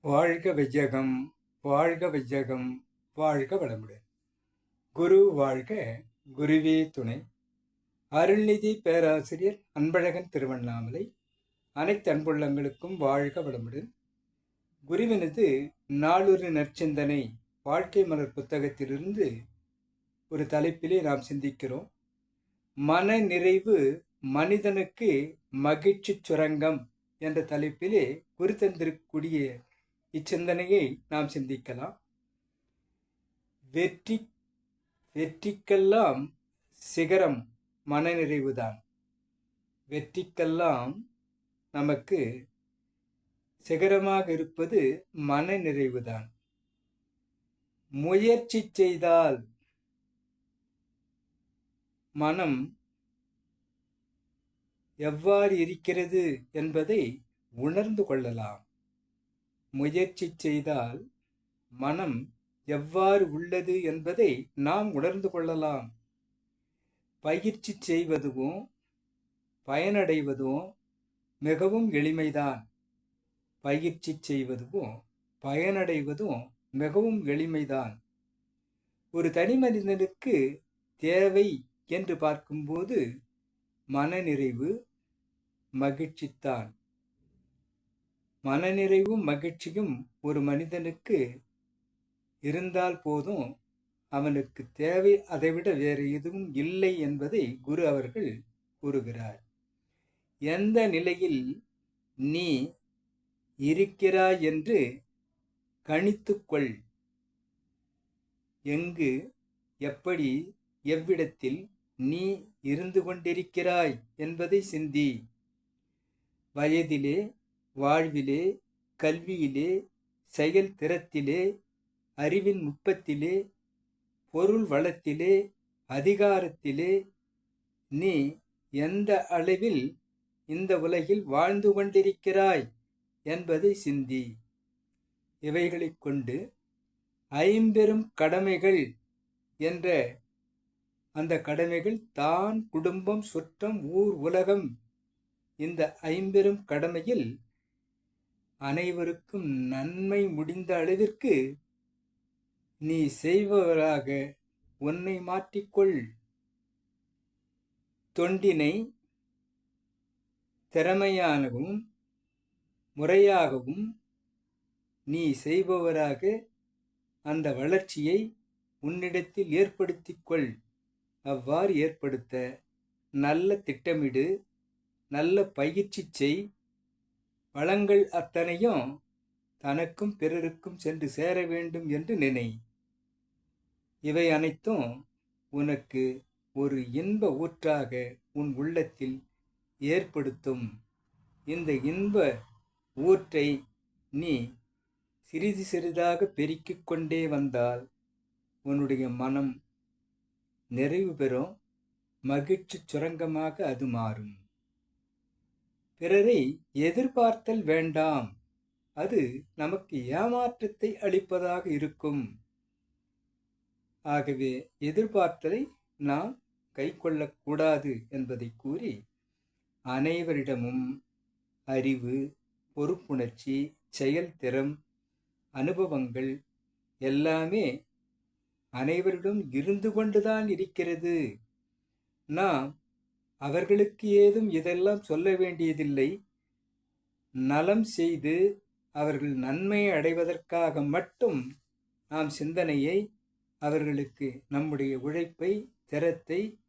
வாழ்க வையகம், வாழ்க வையகம், வாழ்க வளமுடன். குரு வாழ்க, குருவே துணை. அருள்நிதி பேராசிரியர் அன்பழகன் திருவண்ணாமலை. அனைத்து அன்புள்ளங்களுக்கும் வாழ்க வளமுடன். குருவினது நாளொரு நற்சிந்தனை வாழ்க்கை மலர் புத்தகத்திலிருந்து ஒரு தலைப்பிலே நாம் சிந்திக்கிறோம். மன நிறைவு மனிதனுக்கு மகிழ்ச்சி சுரங்கம் என்ற தலைப்பிலே குரு தந்திருக்கக்கூடிய இச்சிந்தனையை நாம் சிந்திக்கலாம். வெற்றிக்கெல்லாம் சிகரம் மனநிறைவுதான். வெற்றிக்கெல்லாம் நமக்கு சிகரமாக இருப்பது மனநிறைவுதான். முயற்சி செய்தால் மனம் எவ்வாறு இருக்கிறது என்பதை உணர்ந்து கொள்ளலாம். முயற்சி செய்தால் மனம் எவ்வாறு உள்ளது என்பதை நாம் உணர்ந்து கொள்ளலாம். பயிற்சி செய்வதும் பயனடைவதும் மிகவும் எளிமைதான். பயிற்சி செய்வதும் பயனடைவதும் மிகவும் எளிமைதான். ஒரு தனி மனிதனுக்கு தேவை என்று பார்க்கும்போது மனநிறைவு, மகிழ்ச்சித்தான். மனநிறைவும் மகிழ்ச்சியும் ஒரு மனிதனுக்கு இருந்தால் போதும், அவனுக்கு தேவை அதைவிட வேறு எதுவும் இல்லை என்பதை குரு அவர்கள் கூறுகிறார். எந்த நிலையில் நீ இருக்கிறாய் என்று கணித்துக்கொள். எங்கு, எப்படி, எவ்விடத்தில் நீ இருந்து கொண்டிருக்கிறாய் என்பதை சிந்தி. வயதிலே, வாழ்விலே, கல்வியிலே, செயல் திறத்திலே, அறிவின் நுட்பத்திலே, பொருள் வளத்திலே, அதிகாரத்திலே நீ எந்த அளவில் இந்த உலகில் வாழ்ந்து கொண்டிருக்கிறாய் என்பதை சிந்தி. இவைகளைக் கொண்டு ஐம்பெரும் கடமைகள் என்ற அந்த கடமைகள் தான், குடும்பம், சுற்றம், ஊர், உலகம், இந்த ஐம்பெரும் கடமையில் அனைவருக்கும் நன்மை முடிந்த அளவிற்கு நீ செய்பவராக உன்னை மாற்றிக்கொள். தொண்டினை திறமையாகவும் முறையாகவும் நீ செய்பவராக அந்த வளர்ச்சியை உன்னிடத்தில் ஏற்படுத்திக்கொள். அவ்வாறு ஏற்படுத்த நல்ல திட்டமிடு, நல்ல பயிற்சி செய். வளங்கள் அத்தனையும் தனக்கும் பிறருக்கும் சென்று சேர வேண்டும் என்று நினை. இவை அனைத்தும் உனக்கு ஒரு இன்ப ஊற்றாக உன் உள்ளத்தில் ஏற்படுத்தும். இந்த இன்ப ஊற்றை நீ சிறிது சிறிதாக பெருக்கிக் கொண்டே வந்தால் உன்னுடைய மனம் நிறைவு பெறும். மகிழ்ச்சி சுரங்கமாக அது மாறும். பிறரை எதிர்பார்த்தல் வேண்டாம். அது நமக்கு ஏமாற்றத்தை அளிப்பதாக இருக்கும். ஆகவே எதிர்பார்த்தலை நாம் கை கொள்ளக்கூடாது என்பதை கூறி, அனைவரிடமும் அறிவு, பொறுப்புணர்ச்சி, செயல்திறம், அனுபவங்கள் எல்லாமே அனைவரிடம் இருந்து கொண்டுதான் இருக்கிறது. நாம் அவர்களுக்கு ஏதும் இதெல்லாம் சொல்ல வேண்டியதில்லை. நலம் செய்து அவர்கள் நன்மையை அடைவதற்காக மட்டும் நாம் சிந்தனையை, அவர்களுக்கு நம்முடைய உழைப்பை, திறத்தை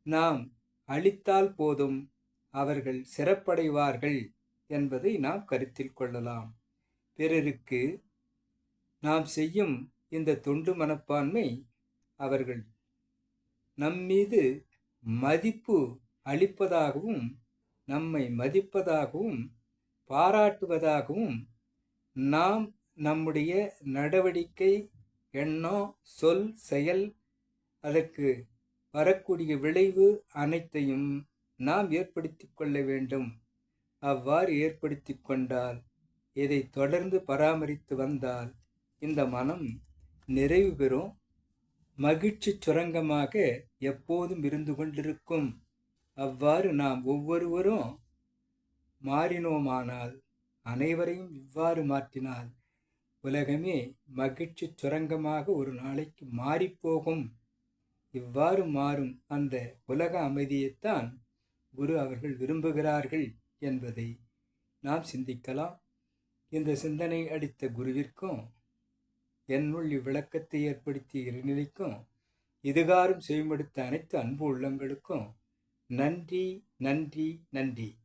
நாம் அளித்தால் போதும், அவர்கள் சிறப்படைவார்கள் என்பதை நாம் கருத்தில் கொள்ளலாம். பிறருக்கு நாம் செய்யும் இந்த தொண்டு மனப்பான்மை அவர்கள் நம்மீது மதிப்பு அளிப்பதாகவும், நம்மை மதிப்பதாகவும், பாராட்டுவதாகவும், நாம் நம்முடைய நடவடிக்கை, எண்ணம், சொல், செயல், அதற்கு வரக்கூடிய விளைவு அனைத்தையும் நாம் ஏற்படுத்தி கொள்ள வேண்டும். அவ்வாறு ஏற்படுத்தி கொண்டால், இதை தொடர்ந்து பராமரித்து வந்தால் இந்த மனம் நிறைவு பெறும். மகிழ்ச்சி சுரங்கமாக எப்போதும் இருந்து கொண்டிருக்கும். அவ்வாறு நாம் ஒவ்வொருவரும் மாறினோமானால், அனைவரையும் இவ்வாறு மாற்றினால் உலகமே மகிழ்ச்சி சுரங்கமாக ஒரு நாளைக்கு மாறிப்போகும். இவ்வாறு மாறும் அந்த உலக அமைதியைத்தான் குரு அவர்கள் விரும்புகிறார்கள் என்பதை நாம் சிந்திக்கலாம். இந்த சிந்தனை அளித்த குருவிற்கும் என்னுள் இவ்விளக்கத்தை ஏற்படுத்திய இறைநிலைக்கும் இதுகாரும் செய்மடுத்த அனைத்து அன்பு உள்ளங்களுக்கும் நன்றி, நன்றி, நன்றி.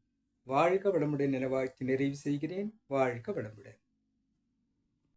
வாழ்க வளமுடன் என வாழ்த்து நிறைவு செய்கிறேன். வாழ்க வளமுடன்.